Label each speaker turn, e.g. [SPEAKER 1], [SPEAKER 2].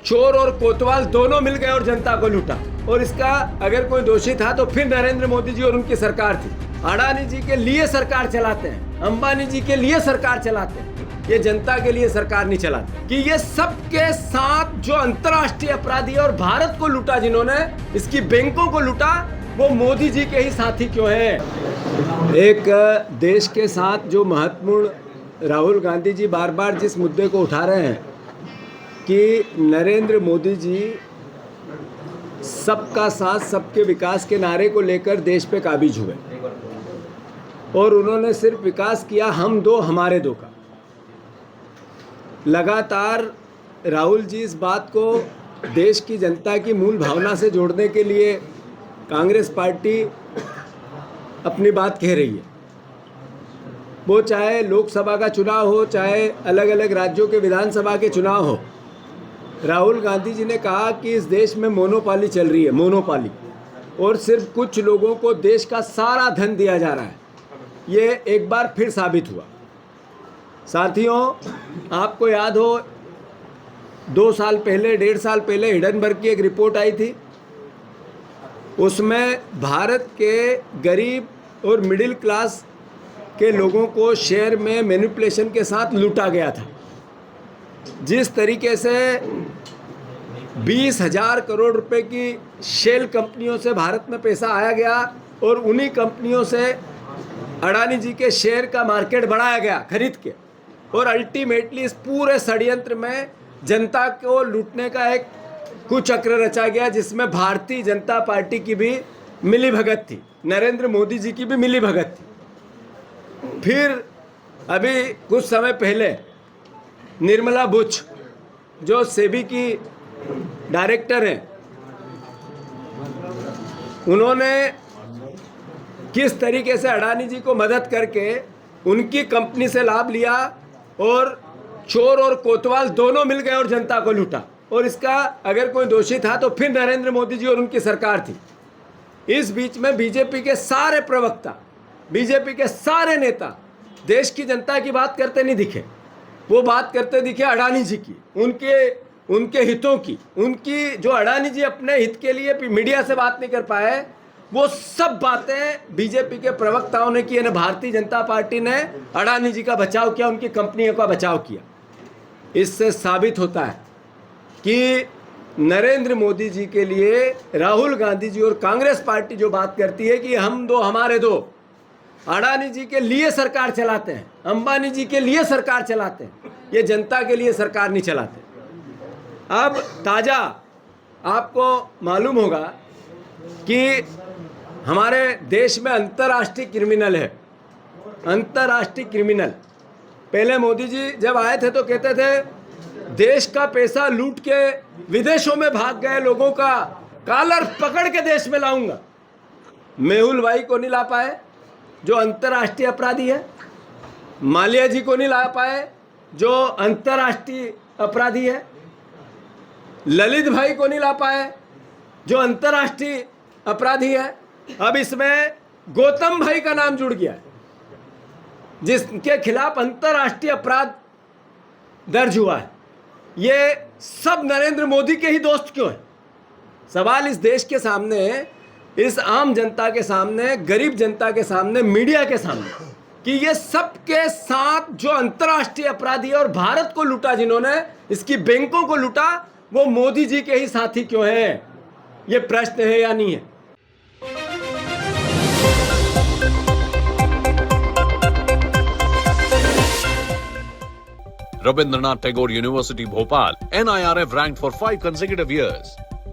[SPEAKER 1] चोर और कोतवाल दोनों मिल गए और जनता को लूटा। और इसका अगर कोई दोषी था तो फिर नरेंद्र मोदी जी और उनकी सरकार थी। अडानी जी के लिए सरकार चलाते हैं, अंबानी जी के लिए सरकार चलाते हैं, ये जनता के लिए सरकार नहीं चलाते। कि ये सबके साथ जो अंतर्राष्ट्रीय अपराधी और भारत को लूटा, जिन्होंने इसकी बैंकों को लूटा, वो मोदी जी के ही साथी क्यों हैं? एक देश के साथ जो महत्वपूर्ण राहुल गांधी जी बार बार जिस मुद्दे को उठा रहे हैं कि नरेंद्र मोदी जी सबका साथ सबके विकास के नारे को लेकर देश पे काबिज हुए और उन्होंने सिर्फ विकास किया हम दो हमारे दो का। लगातार राहुल जी इस बात को देश की जनता की मूल भावना से जोड़ने के लिए कांग्रेस पार्टी अपनी बात कह रही है। वो चाहे लोकसभा का चुनाव हो, चाहे अलग अलग राज्यों के विधानसभा के चुनाव हो, राहुल गांधी जी ने कहा कि इस देश में मोनोपोली चल रही है, मोनोपोली, और सिर्फ कुछ लोगों को देश का सारा धन दिया जा रहा है। ये एक बार फिर साबित हुआ। साथियों, आपको याद हो 2 साल पहले, 1.5 साल पहले हिडनबर्ग की एक रिपोर्ट आई थी। उसमें भारत के गरीब और मिडिल क्लास के लोगों को शेयर में मैनिपुलेशन के साथ लूटा गया था। जिस तरीके से 20,000 करोड़ रुपए की शेल कंपनियों से भारत में पैसा आया गया और उन्हीं कंपनियों से अडानी जी के शेयर का मार्केट बढ़ाया गया खरीद के, और अल्टीमेटली इस पूरे षड्यंत्र में जनता को लूटने का एक कुचक्र रचा गया, जिसमें भारतीय जनता पार्टी की भी मिलीभगत थी, नरेंद्र मोदी जी की भी मिलीभगत थी। फिर अभी कुछ समय पहले निर्मला बुच, जो सेबी की डायरेक्टर हैं, उन्होंने किस तरीके से अडानी जी को मदद करके उनकी कंपनी से लाभ लिया और चोर और कोतवाल दोनों मिल गए और जनता को लूटा। और इसका अगर कोई दोषी था तो फिर नरेंद्र मोदी जी और उनकी सरकार थी। इस बीच में बीजेपी के सारे प्रवक्ता, बीजेपी के सारे नेता देश की जनता की बात करते नहीं दिखे। वो बात करते दिखे अडानी जी की, उनके हितों की, उनकी जो अडानी जी अपने हित के लिए मीडिया से बात नहीं कर पाए, वो सब बातें बीजेपी के प्रवक्ताओं ने की। यानी भारतीय जनता पार्टी ने अडानी जी का बचाव किया, उनकी कंपनियों का बचाव किया। इससे साबित होता है कि नरेंद्र मोदी जी के लिए राहुल गांधी जी और कांग्रेस पार्टी जो बात करती है कि हम दो हमारे दो, अडानी जी के लिए सरकार चलाते हैं, अंबानी जी के लिए सरकार चलाते हैं, ये जनता के लिए सरकार नहीं चलाते। अब ताज़ा आपको मालूम होगा कि हमारे देश में अंतर्राष्ट्रीय क्रिमिनल है, अंतर्राष्ट्रीय क्रिमिनल। पहले मोदी जी जब आए थे तो कहते थे देश का पैसा लूट के विदेशों में भाग गए लोगों का कॉलर पकड़ के देश में लाऊंगा। मेहुल भाई को नहीं ला पाए जो अंतर्राष्ट्रीय अपराधी है, माल्या जी को नहीं ला पाए जो अंतर्राष्ट्रीय अपराधी है, ललित भाई को नहीं ला पाए जो अंतर्राष्ट्रीय अपराधी है। अब इसमें गौतम भाई का नाम जुड़ गया है, जिसके खिलाफ अंतर्राष्ट्रीय अपराध दर्ज हुआ है। ये सब नरेंद्र मोदी के ही दोस्त क्यों हैं? सवाल इस देश के सामने, इस आम जनता के सामने, गरीब जनता के सामने, मीडिया के सामने, कि ये सबके साथ जो अंतर्राष्ट्रीय अपराधी और भारत को लूटा, जिन्होंने इसकी बैंकों को लूटा, वो मोदी जी के ही साथी क्यों हैं? ये प्रश्न है या नहीं है?
[SPEAKER 2] Rabindranath Tagore University, Bhopal, NIRF ranked for 5 consecutive years.